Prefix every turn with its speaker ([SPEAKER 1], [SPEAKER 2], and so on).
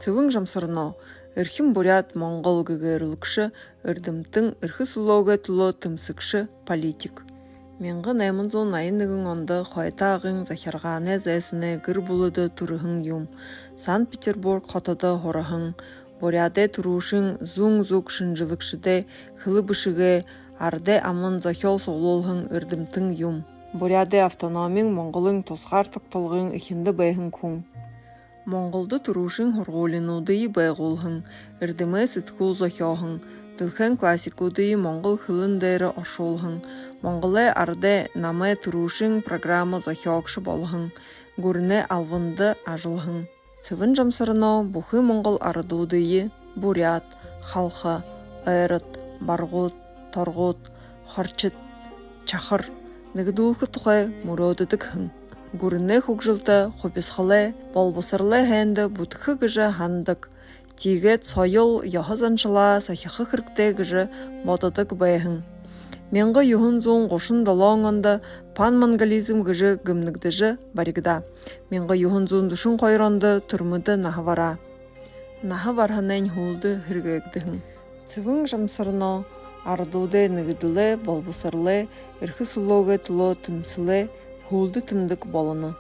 [SPEAKER 1] Цэвэн жамсарно эрхэм бурят Монгол гэгэрүлгшэ эрдэмтэн эрхэсүлөөгэ төлөө тэмсэгшэ политик. 1881 онд Хойтаагийн захиргааны зайсны гэр бүлэд төрөһөн юм. Санкт-Петербург хотод хорохон буряды төрүүшин зүүн зүг шинжилэгчдэ хылбышигэ арде аман зохиол суулуулхан эрдэмтэн юм. Буряды автономийн Монголын тусгаар тогтолгын эхэндэ байхан хүн. Монголд төрүүшин хургуулинуудыг байгуулхан эрдэмээ сэтгүүл зохиохон дэлхийн классикуудыг монгол хэлэн дээр оршуулхан Монголын арде намын төрүүшин програм зохиогч болгон гүрнэ албанд ажиллахан. Цэвэн жамсарно бүхэн монгол ардуудыг бурят, халха, ойрот, баргууд, торгууд, хорчид, чахар нэгдүүлэх тухай мөрөөддөг хэн. Гүрнэ хөгжилдө хубисхалэ болбосарлы хэнд бүтгэх гэж хандаг. Тийгээд соёл яхазанчлаа сахихах хэрэгтэй гэж боддог байхан. 1937 онд панмонголизм гэж гэмнэгдэж баригда. 1942 онд төрмөд нахавара. Нахаварханын хуулд хэрэгэгдэхэн. Цэвэн жамсарно ардуудэ нэгдлэ болбосарлы эрхэсүлөөгэ төлөө тэмцэлэ хуулд тэмдэг болно.